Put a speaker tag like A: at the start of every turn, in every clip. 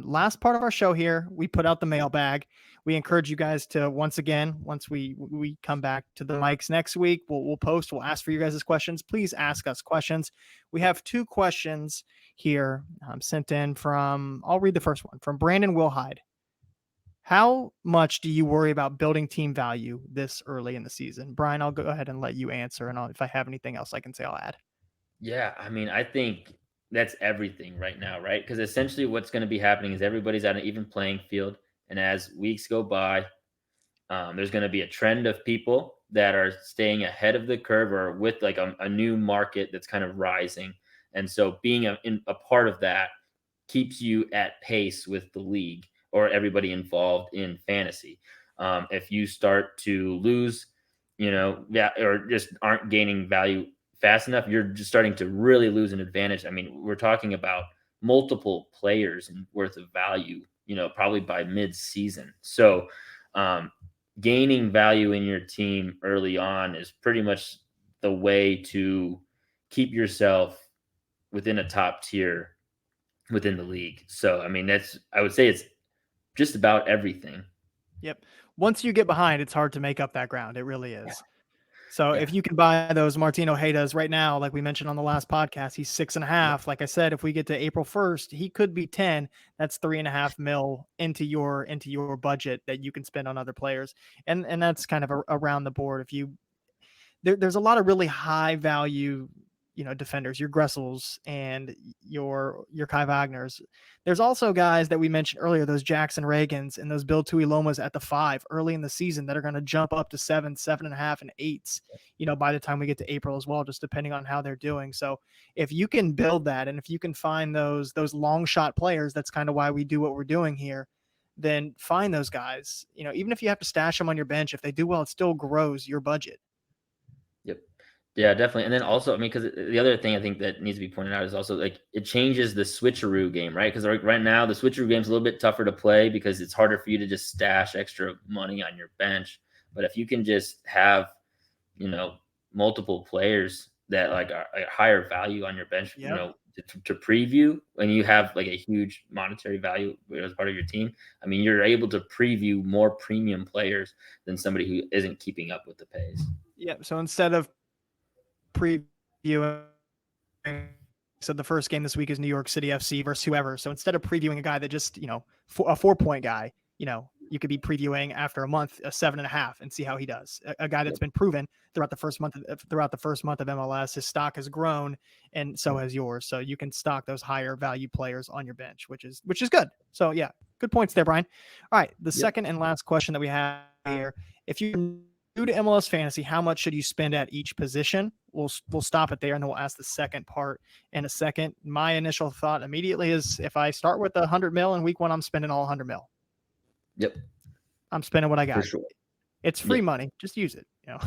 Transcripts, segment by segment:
A: Last part of our show here, we put out the mailbag. We encourage you guys to once again, once we come back to the mics next week, we'll post, we'll ask for you guys' questions. Please ask us questions. We have two questions here sent in from. I'll read the first one from Brandon Wilhide. How much do you worry about building team value this early in the season? Brian, I'll go ahead and let you answer, and if I have anything else I can say, I'll add.
B: Yeah, I mean, I think that's everything right now, right? Because essentially what's going to be happening is everybody's at an even playing field. And as weeks go by, there's going to be a trend of people that are staying ahead of the curve or with like a new market that's kind of rising. And so being a part of that keeps you at pace with the league or everybody involved in fantasy. If you start to lose, yeah, or just aren't gaining value fast enough, you're just starting to really lose an advantage. I mean, we're talking about multiple players and worth of value, probably by mid-season. So, um, gaining value in your team early on is pretty much the way to keep yourself within a top tier within the league. So, I mean, I would say it's just about everything.
A: Yep. Once you get behind, it's hard to make up that ground. It really
B: Yeah.
A: is. So
B: Yeah.
A: if you can buy those Martino Haydas right now, like we mentioned on the last podcast, he's 6.5. Like I said, if we get to April 1st, he could be 10. That's 3.5 mil into your budget that you can spend on other players. And that's kind of around the board. If you there's a lot of really high value, defenders, your Gressels and your Kai Wagners. There's also guys that we mentioned earlier, those Jackson Reagans and those Bill Tuilomas at the 5 early in the season that are going to jump up to 7, 7.5, and 8s, by the time we get to April as well, just depending on how they're doing. So if you can build that, and if you can find those long shot players, that's kind of why we do what we're doing here. Then find those guys. Even if you have to stash them on your bench, if they do well, it still grows your budget.
B: Yep. Yeah, definitely. And then also, I mean, because the other thing I think that needs to be pointed out is also like it changes the switcheroo game, right? Because right now the switcheroo game is a little bit tougher to play because it's harder for you to just stash extra money on your bench. But if you can just have, you know, multiple players that like are higher value on your bench,
A: Yep.
B: to preview when you have like a huge monetary value as part of your team. I mean, you're able to preview more premium players than somebody who isn't keeping up with the pace.
A: Yep. So instead of previewing, so the first game this week is New York City FC versus whoever. So instead of previewing a guy that just, a 4-point guy, you could be previewing after a month a 7.5 and see how he does. A guy that's been proven throughout the first month of MLS, his stock has grown, and so has yours. So you can stock those higher value players on your bench, which is good. So yeah, good points there, Brian. All right, the second and last question that we have here: if you're new to MLS fantasy, how much should you spend at each position? We'll stop it there, and then we'll ask the second part in a second. My initial thought immediately is if I start with 100 mil in week 1, I'm spending all 100 mil.
B: Yep.
A: I'm spending what I
B: For
A: got.
B: sure.
A: It's free
B: Yep.
A: money. Just use it.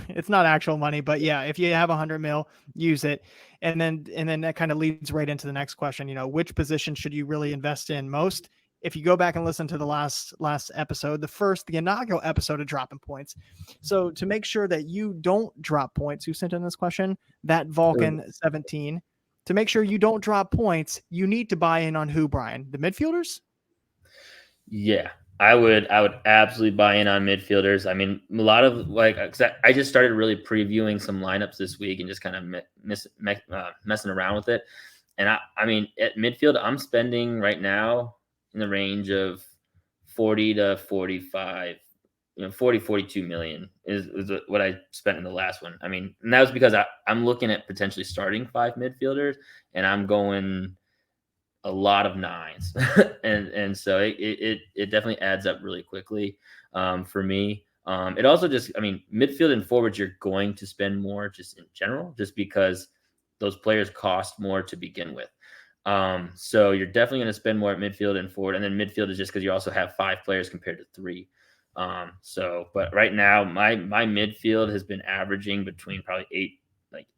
A: It's not actual money, but yeah, if you have 100 mil, use it. And then that kind of leads right into the next question. Which position should you really invest in most? If you go back and listen to the last episode, the inaugural episode of Dropping Points. So to make sure that you don't drop points, who sent in this question? That Vulcan 17. To make sure you don't drop points, you need to buy in on who, Brian? The midfielders?
B: Yeah, I would absolutely buy in on midfielders. I mean, a lot of like 'cause I just started really previewing some lineups this week and just kind of messing around with it. And I mean, at midfield, I'm spending right now in the range of 40 to 45, 40, 42 million is what I spent in the last one. I mean, and that was because I'm looking at potentially starting 5 midfielders and I'm going a lot of nines, and so it definitely adds up really quickly for me. It also just, I mean, midfield and forwards, you're going to spend more just in general, just because those players cost more to begin with. So you're definitely going to spend more at midfield and forward, and then midfield is just because you also have 5 players compared to 3. But right now my midfield has been averaging between probably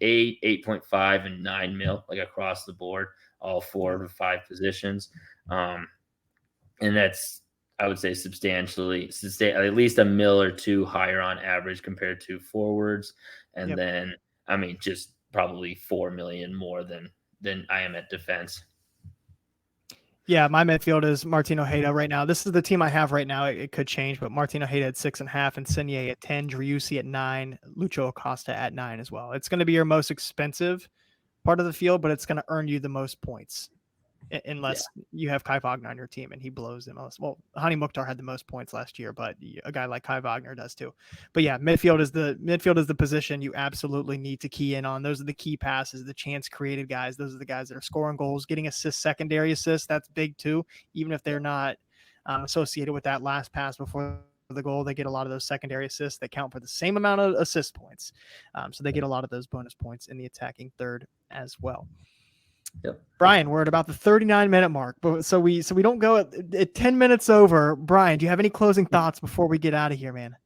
B: 8.5 and 9 mil, like across the board, all 4 to 5 positions. And that's, I would say, substantially, at least a mil or two higher on average compared to forwards. And then, I mean, just probably 4 million more than I am at defense.
A: Yeah, my midfield is Martin Ojeda right now. This is the team I have right now. It could change, but Martin Ojeda at 6.5, Insigne at 10, Driussi at 9, Lucho Acosta at 9 as well. It's going to be your most expensive part of the field, but it's going to earn you the most points unless you have Kai Wagner on your team and he blows the most. Well, Hani Mukhtar had the most points last year, but a guy like Kai Wagner does too. But yeah, midfield is the position you absolutely need to key in on. Those are the key passes, the chance created guys. Those are the guys that are scoring goals, getting assists, secondary assists. That's big too, even if they're not associated with that last pass before the goal. They get a lot of those secondary assists that count for the same amount of assist points. So they get a lot of those bonus points in the attacking third as well.
B: Yep.
A: Brian, we're at about the 39-minute mark, but so we don't go at 10 minutes over. Brian, do you have any closing thoughts before we get out of here, man?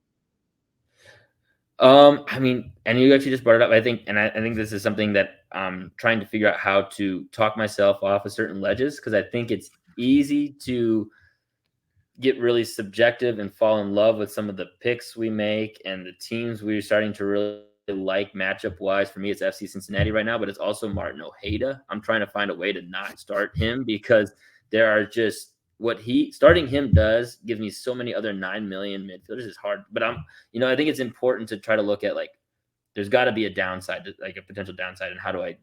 B: I mean, and you actually just brought it up. I think this is something that I'm trying to figure out how to talk myself off of certain ledges, because I think it's easy to get really subjective and fall in love with some of the picks we make and the teams we're starting to really like matchup wise. For me, it's FC Cincinnati right now, but it's also Martin Ojeda. I'm trying to find a way to not start him, because there are just starting him does give me so many other 9 million midfielders. It's hard, but I think it's important to try to look at, like, there's got to be a downside, like a potential downside, and how do I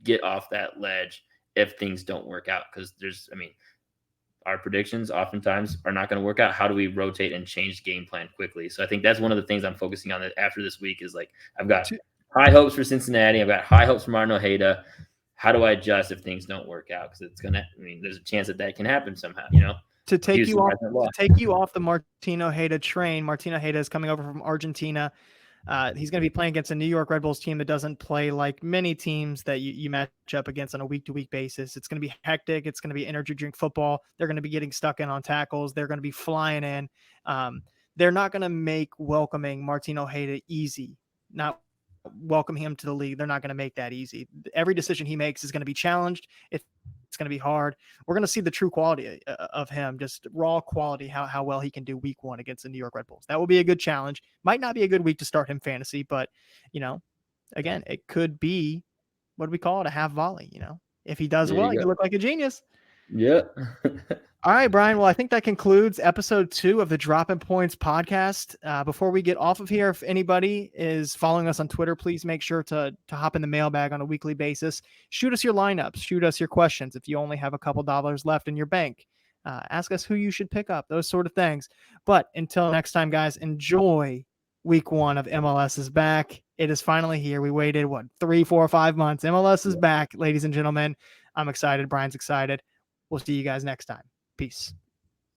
B: get off that ledge if things don't work out? Because our predictions oftentimes are not going to work out. How do we rotate and change game plan quickly? So I think that's one of the things I'm focusing on after this week is, like, I've got high hopes for Cincinnati. I've got high hopes for Martin Ojeda. How do I adjust if things don't work out? Because there's a chance that can happen somehow,
A: To take you off the Martin Ojeda train, Martin Ojeda is coming over from Argentina. He's going to be playing against a New York Red Bulls team that doesn't play like many teams that you match up against on a week-to-week basis. It's going to be hectic. It's going to be energy drink football. They're going to be getting stuck in on tackles. They're going to be flying in. They're not going to make welcoming Martin Ojeda easy. Not welcome him to the league. They're not going to make that easy. Every decision he makes is going to be challenged. It's going to be hard. We're going to see the true quality of him, just raw quality, how well he can do week 1 against the New York Red Bulls. That will be a good challenge. Might not be a good week to start him fantasy, but, again, it could be, what do we call it, a half volley, If he does well, he could look like a genius.
B: Yeah.
A: All right, Brian. Well, I think that concludes episode 2 of the Dropping Points podcast. Before we get off of here, if anybody is following us on Twitter, please make sure to hop in the mailbag on a weekly basis. Shoot us your lineups. Shoot us your questions. If you only have a couple dollars left in your bank, ask us who you should pick up, those sort of things. But until next time, guys, enjoy week 1 of MLS is back. It is finally here. We waited, 3, 4, 5 months. MLS is back, ladies and gentlemen. I'm excited. Brian's excited. We'll see you guys next time. Peace.